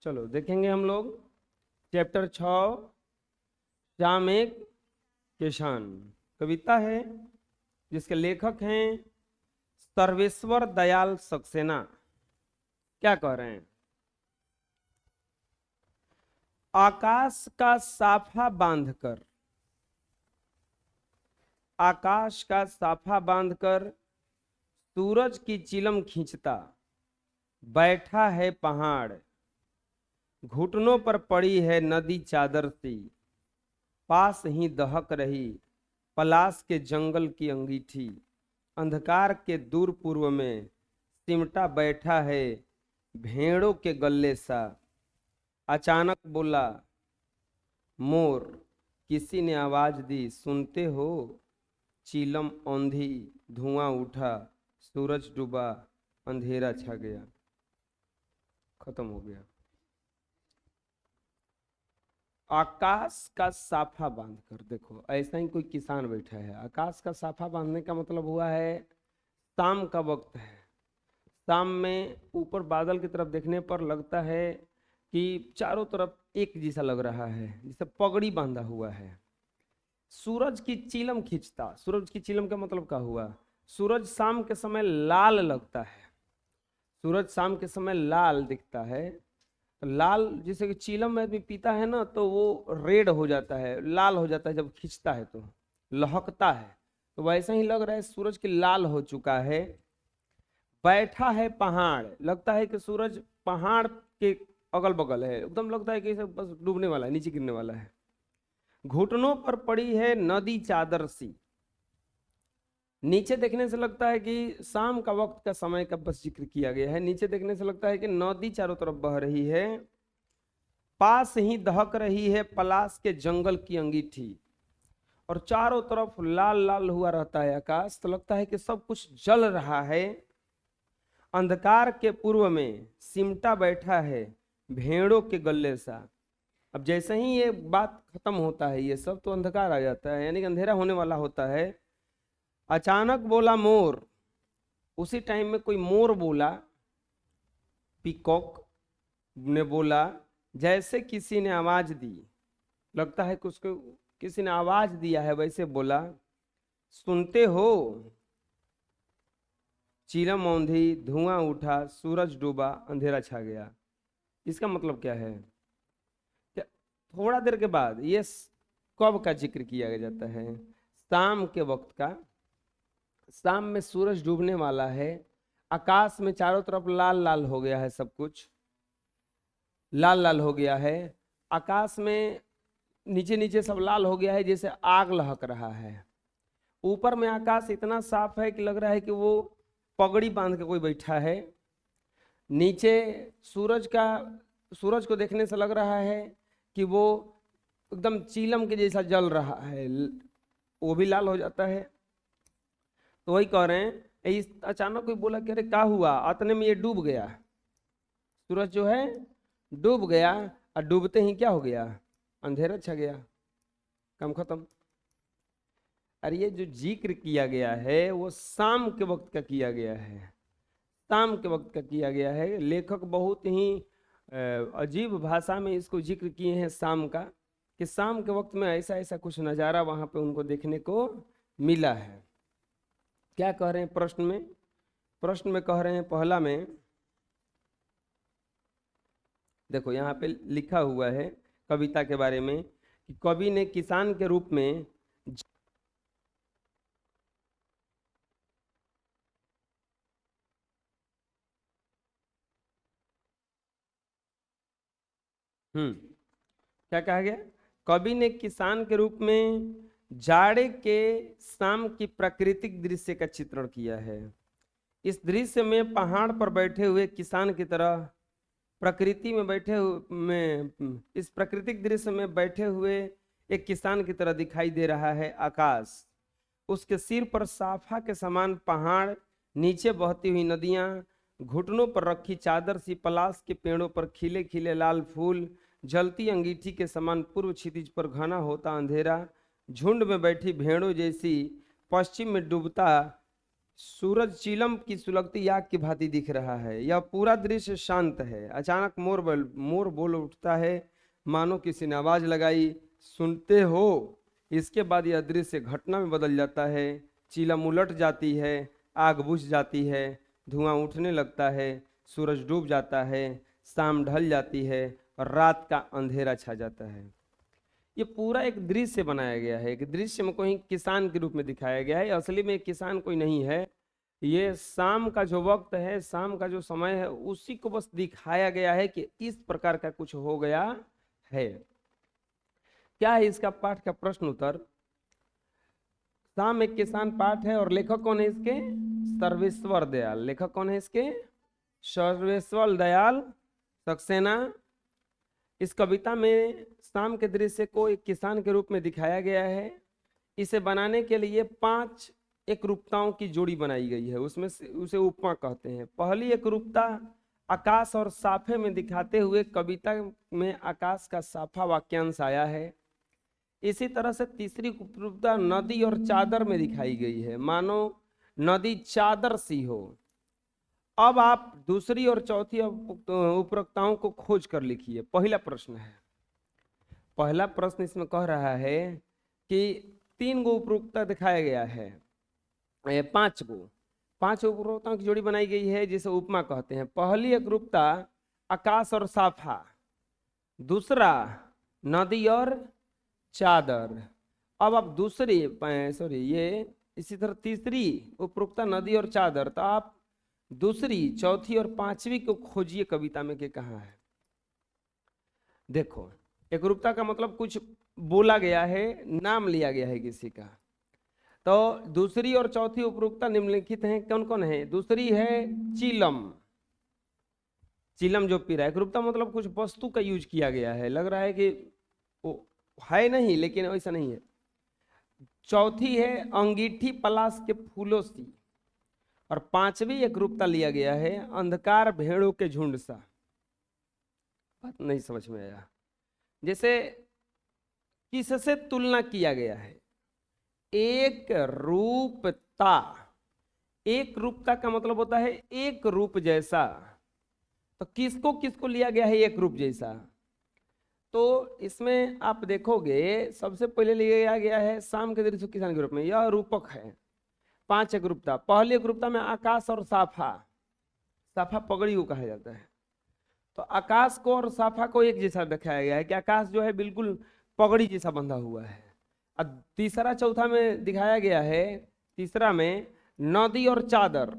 चलो देखेंगे हम लोग चैप्टर 6 श्याम एक किसान। कविता है जिसके लेखक हैं सर्वेश्वर दयाल सक्सेना। क्या कह रहे हैं? आकाश का साफा बांधकर, आकाश का साफा बांधकर सूरज की चिलम खींचता बैठा है पहाड़, घुटनों पर पड़ी है नदी चादर सी, पास ही दहक रही पलाश के जंगल की अंगीठी, अंधकार के दूर पूर्व में सिमटा बैठा है भेड़ों के गल्ले सा। अचानक बोला मोर, किसी ने आवाज दी सुनते हो? चीलम औंधी, धुआं उठा, सूरज डूबा, अंधेरा छा गया। खत्म हो गया। आकाश का साफा बांधकर, देखो ऐसा ही कोई किसान बैठा है। आकाश का साफा बांधने का मतलब हुआ है शाम का वक्त है। शाम में ऊपर बादल की तरफ देखने पर लगता है कि चारों तरफ एक जैसा लग रहा है, जैसे पगड़ी बांधा हुआ है। सूरज की चिलम खींचता, सूरज की चिलम का मतलब क्या हुआ? सूरज शाम के समय लाल लगता है, सूरज शाम के समय लाल दिखता है। लाल जैसे कि चिलम में भी पीता है ना तो वो रेड हो जाता है, लाल हो जाता है, जब खींचता है तो लहकता है। तो वैसा ही लग रहा है सूरज की लाल हो चुका है। बैठा है पहाड़, लगता है कि सूरज पहाड़ के अगल बगल है, एकदम लगता है कि बस डूबने वाला है, नीचे गिरने वाला है। घुटनों पर पड़ी है नदी चादर सी, नीचे देखने से लगता है कि शाम का वक्त का समय का बस जिक्र किया गया है। नीचे देखने से लगता है कि नदी चारों तरफ बह रही है, पास ही दहक रही है पलाश के जंगल की अंगीठी, और चारों तरफ लाल लाल हुआ रहता है आकाश, तो लगता है कि सब कुछ जल रहा है। अंधकार के पूर्व में सिमटा बैठा है भेड़ों के गल्ले सा। अब जैसे ही ये बात खत्म होता है ये सब, तो अंधकार आ जाता है, यानी कि अंधेरा होने वाला होता है। अचानक बोला मोर, उसी टाइम में कोई मोर बोला, पीकॉक ने बोला, जैसे किसी ने आवाज दी, लगता है कि उसको किसी ने आवाज दिया है वैसे बोला, सुनते हो? चिलम औंधी, धुआं उठा, सूरज डूबा, अंधेरा छा गया। इसका मतलब क्या है? क्या थोड़ा देर के बाद ये कब का जिक्र किया जाता है? शाम के वक्त का। शाम में सूरज डूबने वाला है, आकाश में चारों तरफ लाल लाल हो गया है, सब कुछ लाल लाल हो गया है। आकाश में नीचे नीचे सब लाल हो गया है, जैसे आग लहक रहा है। ऊपर में आकाश इतना साफ है कि लग रहा है कि वो पगड़ी बांध के कोई बैठा है। नीचे सूरज को देखने से लग रहा है कि वो एकदम चीलम के जैसा जल रहा है, वो भी लाल हो जाता है। तो वही कह रहे हैं, इस अचानक कोई बोला कि अरे क्या हुआ? अतने में ये डूब गया, सूरज जो है डूब गया, और डूबते ही क्या हो गया? अंधेरा छा गया, काम खत्म। अरे ये जो जिक्र किया गया है वो शाम के वक्त का किया गया है, शाम के वक्त का किया गया है। लेखक बहुत ही अजीब भाषा में इसको जिक्र किए हैं शाम का, कि शाम के वक्त में ऐसा ऐसा कुछ नज़ारा वहाँ पे उनको देखने को मिला है। क्या कह रहे हैं प्रश्न में? प्रश्न में कह रहे हैं पहला में, देखो यहाँ पे लिखा हुआ है कविता के बारे में कि कवि ने किसान के रूप में क्या कहा गया? कवि ने किसान के रूप में जाड़े के शाम की प्राकृतिक दृश्य का चित्रण किया है। इस दृश्य में पहाड़ पर बैठे हुए किसान की तरह, प्रकृति में बैठे हुए में इस प्राकृतिक दृश्य में बैठे हुए एक किसान की तरह दिखाई दे रहा है आकाश। उसके सिर पर साफा के समान पहाड़, नीचे बहती हुई नदियां, घुटनों पर रखी चादर सी पलाश के पेड़ों पर खिले खिले लाल फूल, जलती अंगीठी के समान पूर्व क्षितिज पर घना होता अंधेरा, झुंड में बैठी भेड़ों जैसी पश्चिम में डूबता सूरज चीलम की सुलगती आग की भांति दिख रहा है। यह पूरा दृश्य शांत है। अचानक मोर बोल उठता है, मानो किसी ने आवाज लगाई, सुनते हो। इसके बाद यह दृश्य घटना में बदल जाता है। चीलम उलट जाती है, आग बुझ जाती है, धुआं उठने लगता है, सूरज डूब जाता है, शाम ढल जाती है और रात का अंधेरा छा जाता है। ये पूरा एक दृश्य बनाया गया है। एक दृश्य में कोई किसान के रूप में दिखाया गया है। असली में किसान कोई नहीं है। ये शाम का जो वक्त है, शाम का जो समय है, उसी को बस दिखाया गया है कि इस प्रकार का कुछ हो गया है। क्या है इसका पाठ का प्रश्न उत्तर? शाम एक किसान पाठ है और लेखक कौन है इसके? सर्वेश्वर दयाल। लेखक कौन है इसके? सर्वेश्वर दयाल सक्सेना। इस कविता में शाम के दृश्य को एक किसान के रूप में दिखाया गया है। इसे बनाने के लिए 5 एकरूपताओं की जोड़ी बनाई गई है। उसमें से उसे उपमा कहते हैं। पहली एकरूपता आकाश और साफे में दिखाते हुए कविता में आकाश का साफा वाक्यांश आया है। इसी तरह से तीसरी एकरूपता नदी और चादर में दिखाई गई है, मानो नदी चादर सी हो। अब आप दूसरी और चौथी उपरोक्ताओं को खोज कर लिखिए। पहला प्रश्न है, पहला प्रश्न इसमें कह रहा है कि 3 गो उपरोक्ता दिखाया गया है, 5 उपरोक्ताओं की जोड़ी बनाई गई है जिसे उपमा कहते हैं। पहली एकरूपता आकाश और साफा, दूसरा नदी और चादर। अब आप दूसरी ये इसी तरह तीसरी उपरोक्ता नदी और चादर, तो आप दूसरी, चौथी और 5वीं को खोजिए कविता में कि कहाँ है। देखो, एकरूपता का मतलब कुछ बोला गया है, नाम लिया गया है किसी का। तो दूसरी और चौथी उपरोक्ता निम्नलिखित हैं, कौन कौन है? दूसरी है चीलम, चीलम जो पी रहा है। एकरूपता मतलब कुछ वस्तु का यूज किया गया है, लग रहा है कि वो है नहीं, लेकिन ऐसा नहीं है। चौथी है अंगीठी पलाश के फूलों सी, और 5वीं एकरूपता लिया गया है अंधकार भेड़ों के झुंड सा। बात नहीं समझ में आया? जैसे किससे तुलना किया गया है? एक रूपता। एक रूपता का मतलब होता है एक रूप जैसा। तो किसको किसको लिया गया है एक रूप जैसा? तो इसमें आप देखोगे सबसे पहले लिया गया है शाम के दृश्य किसान के रूप में। यह रूपक है। 5 एकरूपता। पहली एकरूपता में आकाश और साफा, साफा पगड़ी को कहा जाता है। तो आकाश को और साफा को एक जैसा दिखाया गया है कि आकाश जो है बिल्कुल पगड़ी जैसा बंधा हुआ है। और तीसरा चौथा में दिखाया गया है, तीसरा में नदी और चादर।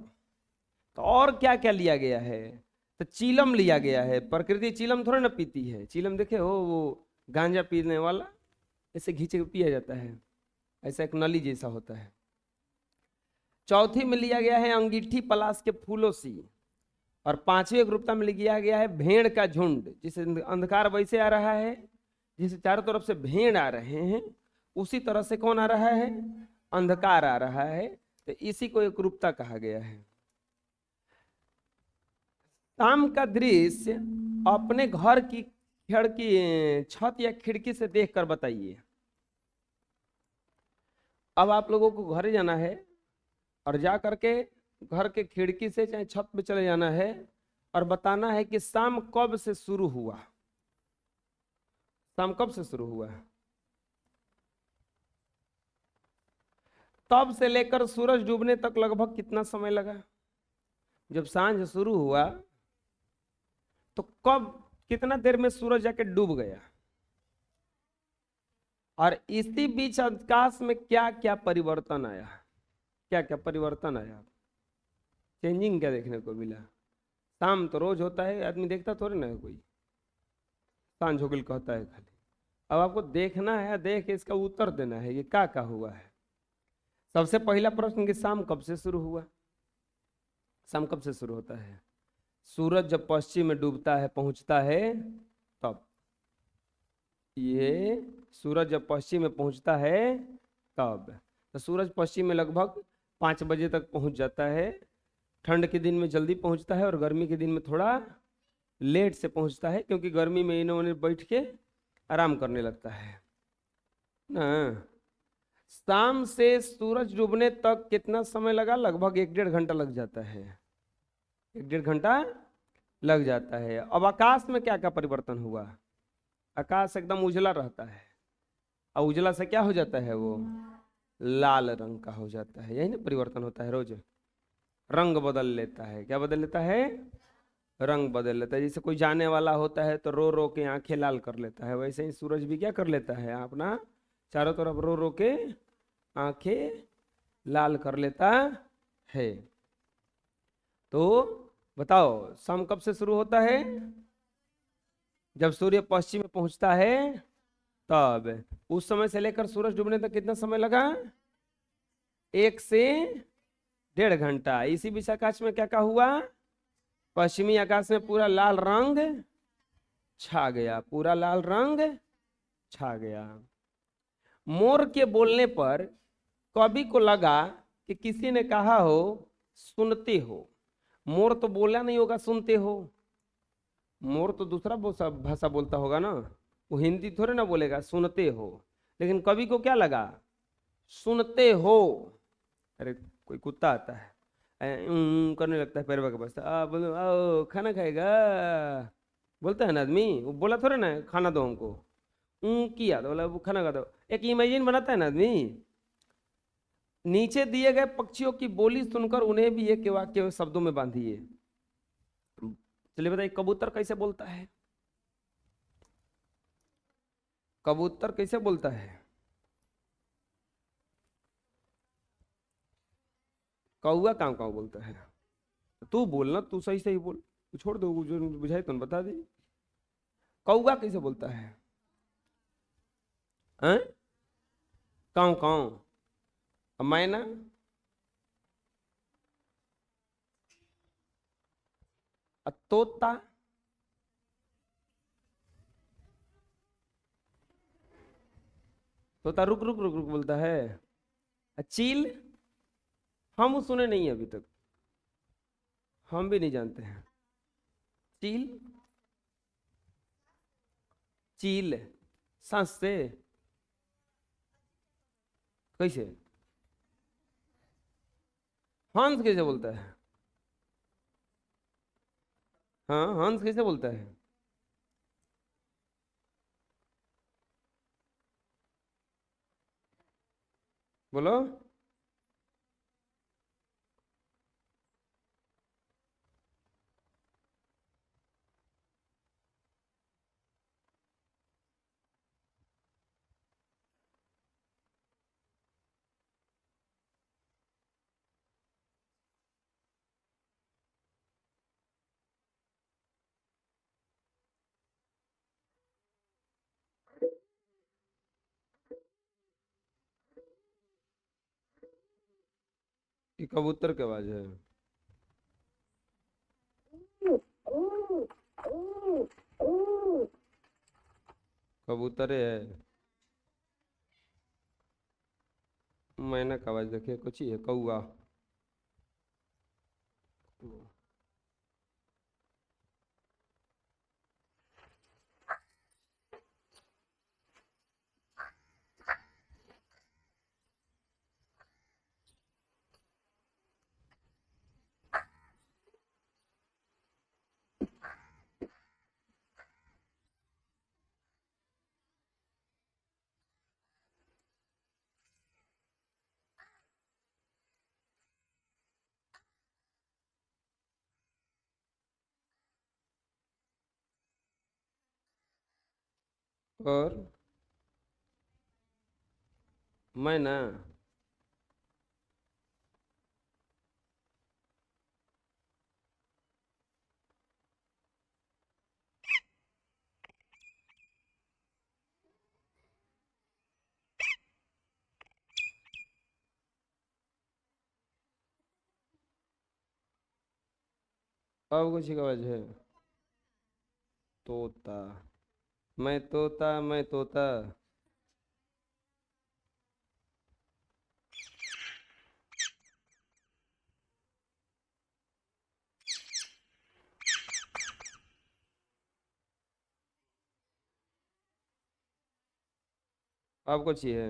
तो और क्या क्या लिया गया है? तो चीलम लिया गया है। प्रकृति चीलम थोड़ा ना पीती है। चीलम देखे हो, वो गांजा पीने वाला ऐसे घींचे पिया जाता है, ऐसा एक नली जैसा होता है। चौथी में लिया गया है अंगीठी पलाश के फूलों सी, और 5वीं एकरूपता में लिया गया है भेड़ का झुंड। जिसे अंधकार वैसे आ रहा है, जिसे चारों तरफ से भेड़ आ रहे हैं, उसी तरह से कौन आ रहा है? अंधकार आ रहा है। तो इसी को एकरूपता कहा गया है। शाम का दृश्य अपने घर की खिड़की, छत या खिड़की से देखकर बताइए। अब आप लोगों को घर जाना है और जा करके घर के खिड़की से चाहे छत पे चले जाना है और बताना है कि शाम कब से शुरू हुआ। शाम कब से शुरू हुआ? तब से लेकर सूरज डूबने तक लगभग कितना समय लगा? जब सांझ शुरू हुआ तो कब, कितना देर में सूरज जाके डूब गया? और इसी बीच आकाश में क्या क्या परिवर्तन आया? क्या क्या परिवर्तन आया? चेंजिंग क्या देखने को मिला? शाम तो रोज होता है, आदमी देखता थोड़ी ना है कोई। सांझ हो गई कहता है खाली। अब आपको देखना है, देख के इसका उत्तर देना है कि क्या हुआ है। सबसे पहला प्रश्न कि शाम कब से शुरू हुआ? शाम कब से शुरू होता है? सूरज जब पश्चिम में डूबता है, पहुंचता है, तब। ये सूरज जब पश्चिम में पहुंचता है तब। तो सूरज पश्चिम में लगभग 5 बजे तक पहुंच जाता है। ठंड के दिन में जल्दी पहुंचता है और गर्मी के दिन में थोड़ा लेट से पहुंचता है, क्योंकि गर्मी में इन्होंने बैठ के आराम करने लगता है ना। शाम से सूरज डूबने तक कितना समय लगा? लगभग 1-1.5 घंटा लग जाता है। 1-1.5 घंटा लग जाता है। अब आकाश में क्या क्या परिवर्तन हुआ? आकाश एकदम उजला रहता है, और उजला से क्या हो जाता है? वो लाल रंग का हो जाता है। यही ना परिवर्तन होता है रोज। रंग बदल लेता है। क्या बदल लेता है? रंग बदल लेता है। जैसे कोई जाने वाला होता है तो रो रो के आंखें लाल कर लेता है, वैसे ही सूरज भी क्या कर लेता है? अपना चारों तरफ रो रो के आंखें लाल कर लेता है। तो बताओ, शाम कब से शुरू होता है? जब सूर्य पश्चिम में पहुंचता है तब। उस समय से लेकर सूरज डूबने तक कितना समय लगा? 1 से 1.5 घंटा। इसी बीच आकाश में क्या क्या हुआ? पश्चिमी आकाश में पूरा लाल रंग छा गया, पूरा लाल रंग छा गया। मोर के बोलने पर कवि को लगा कि किसी ने कहा हो सुनते हो। मोर तो बोला नहीं होगा सुनते हो, मोर तो दूसरा भाषा बोलता होगा ना, वो हिंदी थोड़े ना बोलेगा सुनते हो। लेकिन कवि को क्या लगा? सुनते हो। अरे कोई कुत्ता आता है, करने लगता है पैर के पास, बोलो आओ खाना खाएगा, बोलता है ना आदमी। वो बोला थोड़े ना खाना दो हमको, किया तो बोला वो खाना खा दो। एक इमेजिन बनाता है ना आदमी। नीचे दिए गए पक्षियों की बोली सुनकर उन्हें भी एक वाक्य शब्दों में बांधिए। चलिए बताइए, कबूतर कैसे बोलता है? कबूतर कैसे बोलता है? कौआ काव काव बोलता है। तू बोलना, तू सही सही बोल, तू छोड़ दो, जो बुझाई तुम बता दे। कौआ कैसे बोलता है? हैं? काव काव। मैना? तोता? तोता रुक रुक रुक रुक बोलता है। चील? हम सुने नहीं है अभी तक, हम भी नहीं जानते हैं। चील? चील सांस से? कैसे? हंस कैसे बोलता है? हाँ, हंस कैसे बोलता है? बोलो। ये कबूतर की आवाज है। कबूतर है। मैना का आवाज देखिए, कुछ ही है, कौआ। और मैना? अब कुछ की आवाज है। तोता? मैं तोता, मैं तोता। अब कुछ ही है।